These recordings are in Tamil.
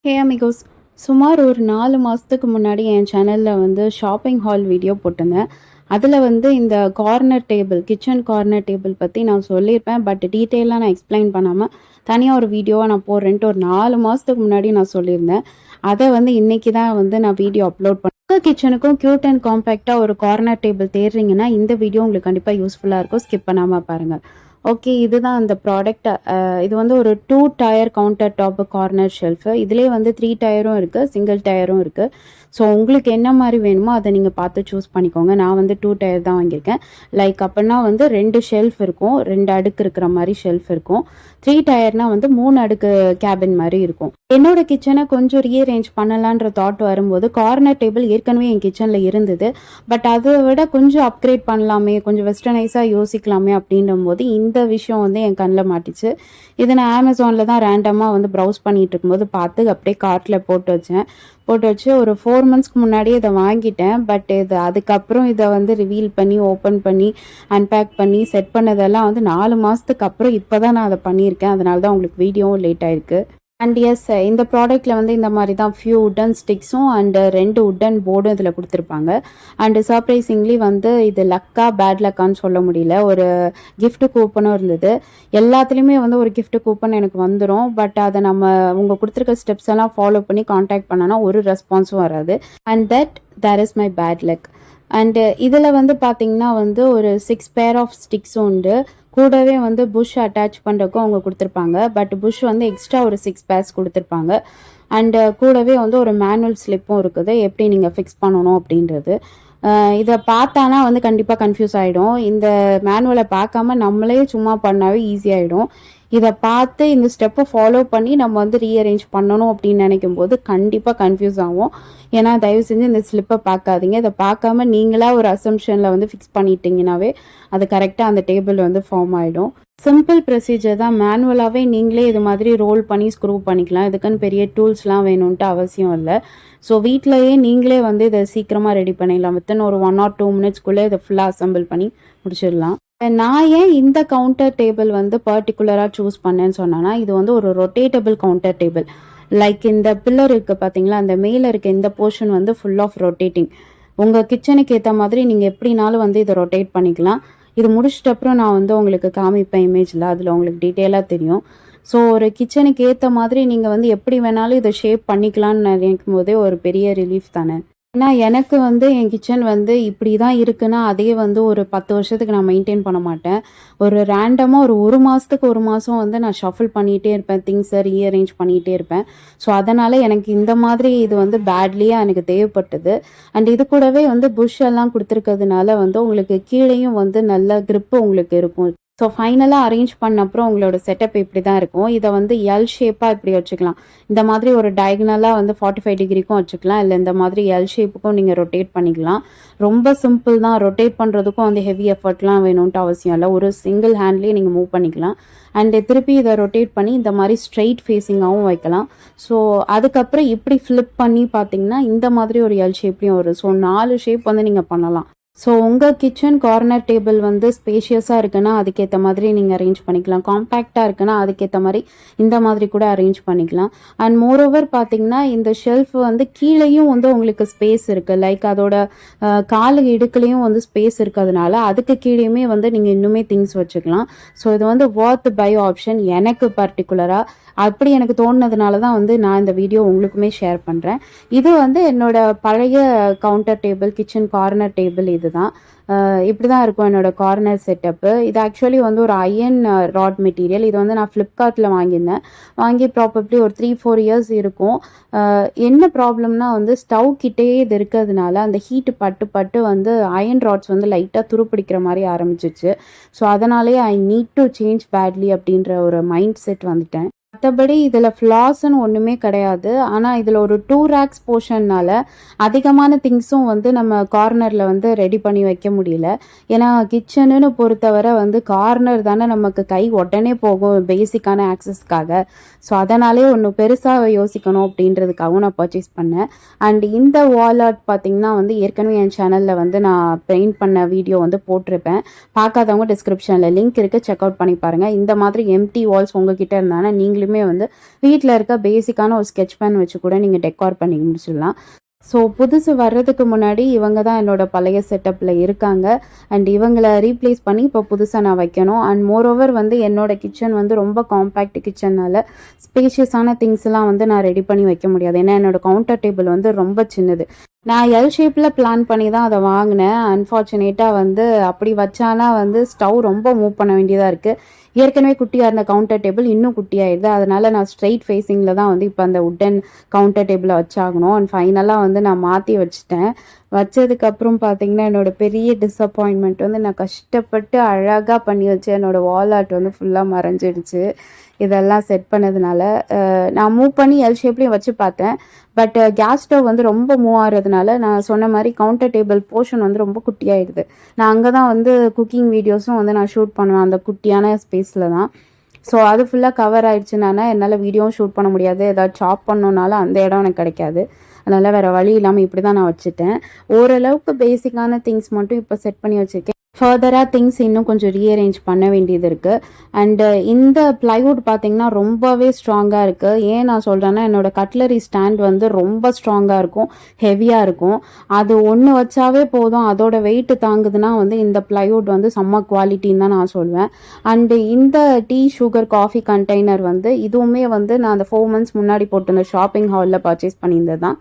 ஹே அமிகோஸ், சுமார் ஒரு 4 மாதத்துக்கு முன்னாடி என் சேனலில் வந்து ஷாப்பிங் ஹால் வீடியோ போட்டிருந்தேன். அதில் வந்து இந்த corner table, kitchen corner table பற்றி நான் சொல்லியிருப்பேன். பட் டீட்டெயிலாக நான் எக்ஸ்பிளைன் பண்ணாமல் தனியாக ஒரு வீடியோவாக நான் போடுறேன்ட்டு ஒரு 4 மாதத்துக்கு முன்னாடி நான் சொல்லியிருந்தேன். அதை வந்து இன்றைக்கி தான் வந்து நான் வீடியோ அப்லோட் பண்ணேன். உங்கள் கிச்சனுக்கும் க்யூட் அண்ட் காம்பேக்டாக ஒரு கார்னர் டேபிள் தேடுறீங்கன்னா இந்த வீடியோ உங்களுக்கு கண்டிப்பாக யூஸ்ஃபுல்லாக இருக்கும். ஸ்கிப் பண்ணாமல் பாருங்கள். ஓகே, இதுதான் அந்த ப்ராடக்ட். இது வந்து ஒரு 2 tier counter top corner shelf. இதிலே வந்து 3 டயரும் இருக்குது, சிங்கிள் டயரும் இருக்குது. ஸோ உங்களுக்கு என்ன மாதிரி வேணுமோ அதை நீங்கள் பார்த்து சூஸ் பண்ணிக்கோங்க. நான் வந்து 2 டயர் தான் வாங்கியிருக்கேன். லைக் அப்படின்னா வந்து 2 ஷெல்ஃப் இருக்கும், 2 அடுக்கு இருக்கிற மாதிரி ஷெல்ஃப் இருக்கும். 3 டயர்னால் வந்து 3 அடுக்கு கேபின் மாதிரி இருக்கும். என்னோட கிச்சனை கொஞ்சம் ரீஅரேஞ்ச் பண்ணலான்ற தாட் வரும்போது கார்னர் டேபிள் ஏற்கனவே என் கிச்சனில் இருந்தது. பட் அதை விட கொஞ்சம் அப்கிரேட் பண்ணலாமே, கொஞ்சம் வெஸ்டர்னைஸாக யோசிக்கலாமே அப்படின்னும் போது இந்த விஷயம் வந்து என் கண்ணில் மாட்டிச்சு. இதை நான் அமேசானில் தான் ரேண்டமாக வந்து ப்ரௌஸ் பண்ணிகிட்டு இருக்கும்போது பார்த்து அப்படியே கார்ட்டில் போட்டு வச்சு ஒரு 4 மந்த்ஸ்க்கு முன்னாடியே இதை வாங்கிட்டேன். பட் இது அதுக்கப்புறம் இதை வந்து ரிவீல் பண்ணி ஓப்பன் பண்ணி அன்பேக் பண்ணி செட் பண்ணதெல்லாம் வந்து 4 மாதத்துக்கு அப்புறம் இப்போ தான் நான் அதை பண்ணியிருக்கேன். அதனால தான் உங்களுக்கு வீடியோவும் லேட் ஆயிருக்கு. அண்ட் எஸ், இந்த ப்ராடக்ட்டில் வந்து இந்த மாதிரி தான் ஃபியூ உட்டன் ஸ்டிக்ஸும் அண்டு 2 உட்டன் போர்டும் இதில் கொடுத்துருப்பாங்க. அண்டு சர்ப்ரைசிங்லி வந்து இது லக்கா பேட் லக்கான்னு சொல்ல முடியல, ஒரு கிஃப்ட் கூப்பனும் இருந்தது. எல்லாத்துலேயுமே வந்து ஒரு கிஃப்ட் கூப்பன் எனக்கு வந்துடும். பட் அதை நம்ம உங்கள் கொடுத்துருக்க ஸ்டெப்ஸ் எல்லாம் ஃபாலோ பண்ணி காண்டாக்ட் பண்ணோன்னா ஒரு ரெஸ்பான்ஸும் வராது. And that there is my bad luck. And இதில் வந்து பார்த்திங்கன்னா வந்து ஒரு 6 பேர் ஆஃப் ஸ்டிக்ஸும் உண்டு. கூடவே வந்து புஷ் அட்டாச் பண்ணுறதுக்கும் அவங்க கொடுத்துருப்பாங்க. பட் புஷ் வந்து எக்ஸ்ட்ரா ஒரு 6 பேர்ஸ் கொடுத்துருப்பாங்க. அண்டு கூடவே வந்து ஒரு மேனுவல் ஸ்லிப்பும் இருக்குது, எப்படி நீங்கள் ஃபிக்ஸ் பண்ணணும் அப்படின்றது. இதை பார்த்தானா வந்து கண்டிப்பாக கன்ஃபியூஸ் ஆகிடும். இந்த மேனுவலை பார்க்காம நம்மளே சும்மா பண்ணாவே ஈஸியாகிடும். இதை பார்த்து இந்த ஸ்டெப்பை ஃபாலோ பண்ணி நம்ம வந்து ரீஅரேஞ்ச் பண்ணணும் அப்படின்னு நினைக்கும் போது கண்டிப்பாக கன்ஃபியூஸ் ஆகும். ஏன்னா தயவு செஞ்சு இந்த ஸ்லிப்பை பார்க்காதீங்க. இதை பார்க்காம நீங்களாக ஒரு அசம்ஷனில் வந்து ஃபிக்ஸ் பண்ணிட்டீங்கன்னாவே அது கரெக்டாக அந்த டேபிள் வந்து ஃபார்ம் ஆகிடும். சிம்பிள் ப்ரொசீஜர் தான். மேனுவலாகவே நீங்களே இது மாதிரி ரோல் பண்ணி ஸ்க்ரூ பண்ணிக்கலாம். இதுக்குன்னு பெரிய டூல்ஸ்லாம் வேணும்ன்ட்டு அவசியம் இல்லை. ஸோ வீட்டிலையே நீங்களே வந்து இதை சீக்கிரமாக ரெடி பண்ணிடலாம். வித்தின் ஒரு 1 or 2 மினிட்ஸ்க்குள்ளே இதை ஃபுல்லாக அசம்பிள் பண்ணி முடிச்சிடலாம். நான் ஏன் இந்த கவுண்டர் டேபிள் வந்து பர்டிகுலராக சூஸ் பண்ணேன்னு சொன்னேன்னா, இது வந்து ஒரு ரொட்டேட்டபிள் கவுண்டர் டேபிள். லைக் இந்த பில்லர் இருக்குது பார்த்தீங்களா, அந்த மேலே இருக்க இந்த போர்ஷன் வந்து ஃபுல் ஆஃப் ரொட்டேட்டிங். உங்கள் கிச்சனுக்கு ஏற்ற மாதிரி நீங்கள் எப்படினாலும் வந்து இதை ரொட்டேட் பண்ணிக்கலாம். இது முடிச்சிட்ட அப்புறம் நான் வந்து உங்களுக்கு காமிப்பேன் இமேஜில், அதில் உங்களுக்கு டீட்டெயிலாக தெரியும். ஸோ ஒரு கிச்சனுக்கு ஏற்ற மாதிரி நீங்கள் வந்து எப்படி வேணாலும் இதை ஷேப் பண்ணிக்கலான்னு நினைக்கும் போதே ஒரு பெரிய ரிலீஃப் தானே. ஏன்னா எனக்கு வந்து என் கிச்சன் வந்து இப்படி தான் இருக்குன்னா அதே வந்து ஒரு 10 வருஷத்துக்கு நான் மெயின்டைன் பண்ண மாட்டேன். ஒரு ரேண்டமாக ஒரு மாதத்துக்கு ஒரு மாதம் வந்து நான் ஷஃபில் பண்ணிகிட்டே இருப்பேன், திங்ஸை ரீஅரேஞ்ச் பண்ணிகிட்டே இருப்பேன். ஸோ அதனால் எனக்கு இந்த மாதிரி இது வந்து பேட்லியாக எனக்கு தேவைப்பட்டது. அண்ட் இது கூடவே வந்து புஷ் எல்லாம் கொடுத்துருக்கிறதுனால வந்து உங்களுக்கு கீழேயும் வந்து நல்ல க்ரிப்பு உங்களுக்கு இருக்கும். ஸோ ஃபைனலாக அரேஞ்ச் பண்ண அப்புறம் உங்களோட செட்டப் இப்படி தான் இருக்கும். இதை வந்து எல் ஷேப்பாக இப்படி வச்சுக்கலாம். இந்த மாதிரி ஒரு டயகனலாக வந்து 45 டிகிரிக்கும் வச்சுக்கலாம், இல்லை இந்த மாதிரி எல் ஷேப்புக்கும் நீங்கள் ரொட்டேட் பண்ணிக்கலாம். ரொம்ப சிம்பிள் தான். ரொட்டேட் பண்ணுறதுக்கும் வந்து ஹெவி எஃபர்ட்லாம் வேணும்ன்ட்டு அவசியம் இல்லை. ஒரு சிங்கிள் ஹேண்ட்லேயே நீங்கள் மூவ் பண்ணிக்கலாம். அண்டு திருப்பி இதை ரொட்டேட் பண்ணி இந்த மாதிரி ஸ்ட்ரெயிட் ஃபேஸிங்காகவும் வைக்கலாம். ஸோ அதுக்கப்புறம் இப்படி ஃப்ளிப் பண்ணி பார்த்தீங்கன்னா இந்த மாதிரி ஒரு எல் ஷேப்லேயும் வரும். ஸோ 4 ஷேப் வந்து நீங்கள் பண்ணலாம். ஸோ உங்கள் கிச்சன் கார்னர் டேபிள் வந்து ஸ்பேஷியஸாக இருக்குன்னா அதுக்கேற்ற மாதிரி நீங்கள் அரேஞ்ச் பண்ணிக்கலாம். காம்பேக்டாக இருக்குன்னா அதுக்கேற்ற மாதிரி இந்த மாதிரி கூட அரேஞ்ச் பண்ணிக்கலாம். அண்ட் மோரோவர் பார்த்தீங்கன்னா இந்த ஷெல்ஃப் வந்து கீழேயும் வந்து உங்களுக்கு ஸ்பேஸ் இருக்குது. லைக் அதோட காலு இடுக்குலேயும் வந்து ஸ்பேஸ் இருக்கிறதுனால அதுக்கு கீழேயுமே வந்து நீங்கள் இன்னுமே திங்ஸ் வச்சுக்கலாம். ஸோ இது வந்து வொர்த் பை ஆப்ஷன் எனக்கு பர்டிகுலராக. அப்படி எனக்கு தோணுனதுனால தான் வந்து நான் இந்த வீடியோ உங்களுக்குமே ஷேர் பண்ணுறேன். இது வந்து என்னோட பழைய counter table, kitchen corner table இதுதான். இப்படி தான் இருக்கும் என்னோடய கார்னர் செட்டப்பு. இது ஆக்சுவலி வந்து ஒரு அயன் ராட் மெட்டீரியல். இது வந்து நான் ஃப்ளிப்கார்ட்டில் வாங்கியிருந்தேன். வாங்கி ப்ராபப்ளி ஒரு 3-4 இயர்ஸ் இருக்கும். என்ன ப்ராப்ளம்னா வந்து ஸ்டவ் கிட்டே இது இருக்கிறதுனால அந்த ஹீட்டு பட்டு வந்து அயன் ராட்ஸ் வந்து லைட்டாக துருப்பிடிக்கிற மாதிரி ஆரம்பிச்சிச்சு. ஸோ அதனாலே I need to change badly அப்படின்ற ஒரு மைண்ட் செட் வந்துட்டேன். மற்றபடி இதில் ஃப்ளாஸ்ன்னு ஒன்றுமே கிடையாது. ஆனால் இதில் ஒரு 2 ரேக்ஸ் போர்ஷன்னால் அதிகமான திங்ஸும் வந்து நம்ம கார்னரில் வந்து ரெடி பண்ணி வைக்க முடியல. ஏன்னா கிச்சனுன்னு பொறுத்தவரை வந்து கார்னர் தானே நமக்கு கை உடனே போகும் பேசிக்கான ஆக்சஸ்க்காக. ஸோ அதனாலே ஒன்று பெருசாக யோசிக்கணும் அப்படின்றதுக்காகவும் நான் பர்ச்சேஸ் பண்ணேன். அண்ட் இந்த வால் ஆர்ட் பார்த்திங்கன்னா வந்து ஏற்கனவே என் சேனலில் வந்து நான் பெயிண்ட் பண்ண வீடியோ வந்து போட்டிருப்பேன். பார்க்காதவங்க டிஸ்கிரிப்ஷனில் லிங்க் இருக்குது, செக் அவுட் பண்ணி பாருங்கள். இந்த மாதிரி எம்டி வால்ஸ் உங்ககிட்ட இருந்தானா நீங்களே கார்னர்லையுமே வந்து வீட்டில் இருக்க பேசிக்கான ஒரு ஸ்கெட்ச் பென் வச்சு கூட நீங்கள் டெக்கார் பண்ணி முடிச்சிடலாம். ஸோ புதுசு வர்றதுக்கு முன்னாடி இவங்க தான் என்னோட பழைய செட்டப்பில் இருக்காங்க. அண்ட் இவங்கள ரீப்ளேஸ் பண்ணி இப்போ புதுசாக நான் வைக்கணும். அண்ட் மோரோவர் வந்து என்னோட கிச்சன் வந்து ரொம்ப காம்பேக்ட் கிச்சன்னால ஸ்பேஷியஸான திங்ஸ்லாம் வந்து நான் ரெடி பண்ணி வைக்க முடியாது. ஏன்னா என்னோட கவுண்டர் டேபிள் வந்து ரொம்ப சின்னது. நான் எல் ஷேப்பில் பிளான் பண்ணி தான் அதை வாங்கினேன். அன்ஃபார்ச்சுனேட்டாக வந்து அப்படி வச்சானா வந்து ஸ்டவ் ரொம்ப மூவ் பண்ண வேண்டியதாக இருக்குது. ஏற்கனவே குட்டியாக இருந்த கவுண்டர் டேபிள் இன்னும் குட்டியாகிடுது. அதனால் நான் ஸ்ட்ரெயிட் ஃபேஸிங்கில் தான் வந்து இப்போ அந்த உட்டன் கவுண்டர் டேபிளை வச்சாகணும். அண்ட் ஃபைனலாக வந்து நான் மாற்றி வச்சுட்டேன். வச்சதுக்கப்புறம் பார்த்தீங்கன்னா என்னோடய பெரிய டிஸப்பாயின்மெண்ட் வந்து நான் கஷ்டப்பட்டு அழகாக பண்ணி வச்சு என்னோடய வால் ஆர்ட் வந்து ஃபுல்லாக மறைஞ்சிடுச்சு. இதெல்லாம் செட் பண்ணதுனால நான் மூவ் பண்ணி எல் ஷேப்லேயும் வச்சு பார்த்தேன். பட் கேஸ் ஸ்டவ் வந்து ரொம்ப மூவ் ஆகிறதுனால நான் சொன்ன மாதிரி கவுண்டர் டேபிள் போர்ஷன் வந்து ரொம்ப குட்டியாகிடுது. நான் அங்கே தான் வந்து குக்கிங் வீடியோஸும் வந்து நான் ஷூட் பண்ணுவேன் அந்த குட்டியான ஸ்பேஸில் தான். ஸோ அது ஃபுல்லாக கவர் ஆகிடுச்சுனால என்னால் வீடியோவும் ஷூட் பண்ண முடியாது. ஏதாவது சாப் பண்ணோன்னாலும் அந்த இடம் எனக்கு கிடைக்காது. அதனால் வேறு வழி இல்லாமல் இப்படி தான் நான் வச்சுட்டேன். ஓரளவுக்கு பேசிக்கான திங்ஸ் மட்டும் இப்போ செட் பண்ணி வச்சுருக்கேன். ஃபர்தராக திங்ஸ் இன்னும் கொஞ்சம் ரீஅரேஞ்ச் பண்ண வேண்டியது இருக்குது. அண்டு இந்த ப்ளைவுட் பார்த்திங்கன்னா ரொம்பவே ஸ்ட்ராங்காக இருக்குது. ஏன் நான் சொல்கிறேன்னா என்னோடய கட்லரி ஸ்டாண்ட் வந்து ரொம்ப ஸ்ட்ராங்காக இருக்கும், ஹெவியாக இருக்கும். அது ஒன்று வச்சாவே போதும், அதோட வெயிட் தாங்குதுன்னா வந்து இந்த ப்ளைவுட் வந்து செம்ம குவாலிட்டின்னு தான் நான் சொல்வேன். அண்டு இந்த டீ, சுகர், காஃபி கண்டெய்னர் வந்து இதுவுமே வந்து நான் அந்த 4 months முன்னாடி போட்டிருந்த ஷாப்பிங் ஹாலில் பர்ச்சேஸ் பண்ணியிருந்தது தான்.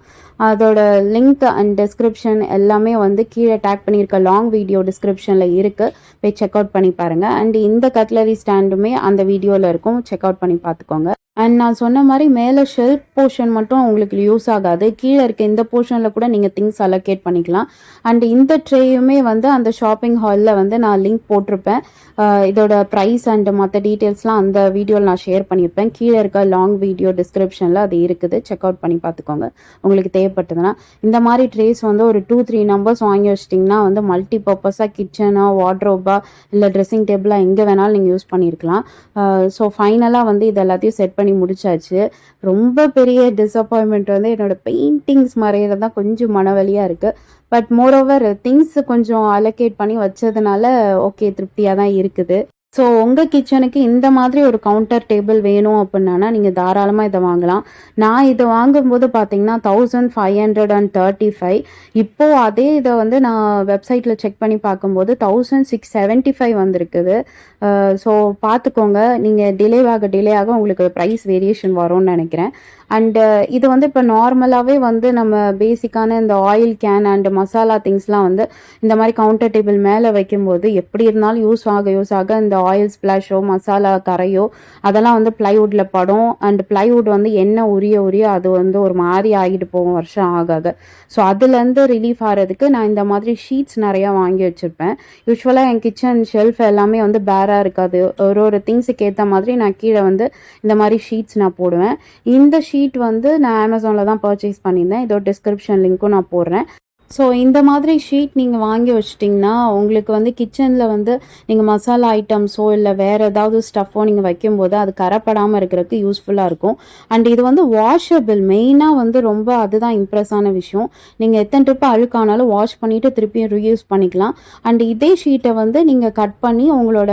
அதோட லிங்க் அண்ட் டிஸ்கிரிப்ஷன் எல்லாமே வந்து கீழே டேக் பண்ணியிருக்க லாங் வீடியோ டிஸ்கிரிப்ஷனில் இருக்குது, போய் செக் அவுட் பண்ணி பாருங்கள். அண்ட் இந்த கட்லரி ஸ்டாண்டுமே அந்த வீடியோவில் இருக்கும், செக் அவுட் பண்ணி பார்த்துக்கோங்க. அண்ட் நான் சொன்ன மாதிரி மேலே ஷெல்ஃப் போர்ஷன் மட்டும் உங்களுக்கு யூஸ் ஆகாது, கீழே இருக்க இந்த போர்ஷனில் கூட நீங்கள் திங்ஸ் அலோகேட் பண்ணிக்கலாம். அண்ட் இந்த ட்ரேயுமே வந்து அந்த ஷாப்பிங் ஹாலில் வந்து நான் லிங்க் போட்டிருப்பேன். இதோட ப்ரைஸ் அண்ட் மற்ற டீட்டெயில்ஸ்லாம் அந்த வீடியோவில் நான் ஷேர் பண்ணியிருப்பேன். கீழே இருக்க லாங் வீடியோ டிஸ்கிரிப்ஷனில் அது இருக்குது, செக் அவுட் பண்ணி பார்த்துக்கோங்க உங்களுக்கு தேவைப்பட்டதுன்னா. இந்த மாதிரி ட்ரேஸ் வந்து ஒரு 2-3 நம்பர்ஸ் வாங்கி வச்சிட்டிங்கன்னா வந்து மல்டி பர்பஸாக கிச்சனாக, வார்ட்ரோபாக, இல்லை ட்ரெஸ்ஸிங் டேபிளாக எங்கே வேணாலும் நீங்கள் யூஸ் பண்ணியிருக்கலாம். ஸோ ஃபைனலாக வந்து இது எல்லாத்தையும் செட் பண்ணி முடிச்சாச்சு. ரொம்ப பெரிய டிஸப்பாயின்மெண்ட் வந்து என்னோட பெயிண்டிங்ஸ் மறையிறது தான் கொஞ்சம் மனவலியாக இருக்குது. பட் மோரோவர் திங்ஸ் கொஞ்சம் அலோகேட் பண்ணி வச்சதுனால ஓகே, திருப்தியாக தான் இருக்குது. ஸோ உங்கள் கிச்சனுக்கு இந்த மாதிரி ஒரு கவுண்டர் டேபிள் வேணும் அப்படின்னா நீங்கள் தாராளமாக இதை வாங்கலாம். நான் இதை வாங்கும்போது பார்த்தீங்கன்னா 1535. இப்போது அதே இதை வந்து நான் வெப்சைட்டில் செக் பண்ணி பார்க்கும்போது 1675 வந்திருக்குது. ஸோ பார்த்துக்கோங்க, நீங்கள் டிலே ஆக உங்களுக்கு ப்ரைஸ் வேரியேஷன் வரும்னு நினைக்கிறேன். அண்டு இது வந்து இப்போ நார்மலாகவே வந்து நம்ம பேசிக்கான இந்த ஆயில் கேன் அண்டு மசாலா திங்ஸ்லாம் வந்து இந்த மாதிரி கவுண்டர் டேபிள் மேலே வைக்கும்போது எப்படி இருந்தாலும் யூஸ் ஆக இந்த ஆயில் ஸ்ப்ளாஷோ, மசாலா கரையோ அதெல்லாம் வந்து ப்ளைவுட்டில் படும். அண்ட் ப்ளைவுட் வந்து எண்ணெய் உரிய அது வந்து ஒரு மாதிரி ஆகிட்டு போகும் வருஷம் ஆகாது. ஸோ அதுலேருந்து ரிலீஃப் ஆகிறதுக்கு நான் இந்த மாதிரி ஷீட்ஸ் நிறையா வாங்கி வச்சுருப்பேன். யூஸ்வலாக என் கிச்சன் ஷெல்ஃப் எல்லாமே வந்து பேராக இருக்காது. ஒரு திங்ஸுக்கு ஏற்ற மாதிரி நான் கீழே வந்து இந்த மாதிரி ஷீட்ஸ் நான் போடுவேன். இந்த ஷீட் வந்து நான் அமேசானில் தான் பர்ச்சேஸ் பண்ணியிருந்தேன். இதோட டிஸ்கிரிப்ஷன் லிங்க்கும் நான் போடுறேன். ஸோ இந்த மாதிரி ஷீட் நீங்கள் வாங்கி வச்சிட்டிங்கன்னா உங்களுக்கு வந்து கிச்சனில் வந்து நீங்கள் மசாலா ஐட்டம்ஸோ இல்லை வேறு ஏதாவது ஸ்டஃப்போ நீங்கள் வைக்கும்போது அது கரைப்படாமல் இருக்கிறதுக்கு யூஸ்ஃபுல்லாக இருக்கும். அண்ட் இது வந்து வாஷபிள், மெயினாக வந்து ரொம்ப அதுதான் இம்ப்ரெஸ் ஆன விஷயம். நீங்கள் எத்தனை ட்ரிப்பு அழுக்கானாலும் வாஷ் பண்ணிவிட்டு திருப்பியும் ரீயூஸ் பண்ணிக்கலாம். அண்ட் இதே ஷீட்டை வந்து நீங்கள் கட் பண்ணி உங்களோட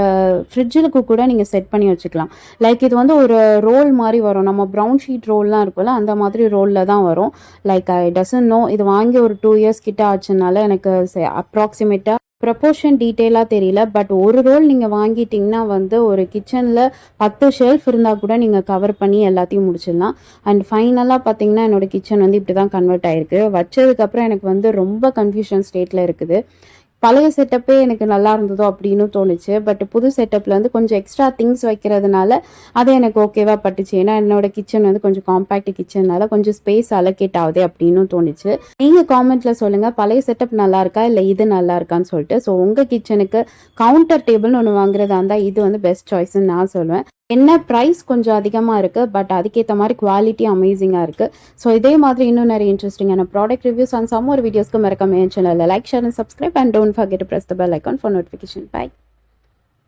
ஃப்ரிட்ஜுக்கு கூட நீங்கள் செட் பண்ணி வச்சுக்கலாம். லைக் இது வந்து ஒரு ரோல் மாதிரி வரும், நம்ம ப்ரௌன் ஷீட் ரோல்லாம் இருக்கும்ல அந்த மாதிரி ரோலில் தான் வரும். லைக் ஐ டசன்ட் நோ, இது வாங்கி ஒரு 2 years கிட்ட ஆச்சுனால எனக்கு அப்ராக்சிமேட்டாக ப்ரப்போர்ஷன் டீட்டெயிலாக தெரியல. பட் ஒரு ரோல் நீங்கள் வாங்கிட்டிங்கன்னா வந்து ஒரு கிச்சனில் 10 ஷெல்ஃப் இருந்தால் கூட நீங்கள் கவர் பண்ணி எல்லாத்தையும் முடிச்சிடலாம். அண்ட் ஃபைனலாக பார்த்தீங்கன்னா என்னோடய கிச்சன் வந்து இப்படி தான் கன்வெர்ட் ஆகிருக்கு. வச்சதுக்கப்புறம் எனக்கு வந்து ரொம்ப கன்ஃபியூஷன் ஸ்டேட்டில் இருக்குது. பழைய செட்டப்பே எனக்கு நல்லா இருந்ததோ அப்படின்னு தோணுச்சு. பட் புது செட்டப்பில் வந்து கொஞ்சம் எக்ஸ்ட்ரா திங்ஸ் வைக்கிறதுனால அது எனக்கு ஓகேவா பட்டுச்சு. ஏன்னா என்னோட கிச்சன் வந்து கொஞ்சம் காம்பேக்ட் கிச்சன்னால கொஞ்சம் ஸ்பேஸ் அலோகேட் ஆகுது அப்படின்னு தோணுச்சு. நீங்கள் காமெண்ட்டில் சொல்லுங்கள், பழைய செட்டப் நல்லா இருக்கா இல்லை இது நல்லா இருக்கான்னு சொல்லிட்டு. ஸோ உங்கள் கிச்சனுக்கு கவுண்டர் டேபிள்னு ஒன்று வாங்குறதா இருந்தால் இது வந்து பெஸ்ட் சாய்ஸ்ன்னு நான் சொல்லுவேன். என்ன ப்ரைஸ் கொஞ்சம் அதிகமாக இருக்குது, பட் அதுக்கேற்ற மாதிரி குவாலிட்டி அமேசிங்காக இருக்குது. ஸோ இதே மாதிரி இன்னும் நிறைய இன்ட்ரெஸ்டிங்கான ப்ராடக்ட் ரிவ்யூஸ் அண்ட் சம் ஒரு வீடியோஸ்க்கு மறக்காம என் சேனலில் like, share and subscribe and don't forget to press the bell icon for notification. By.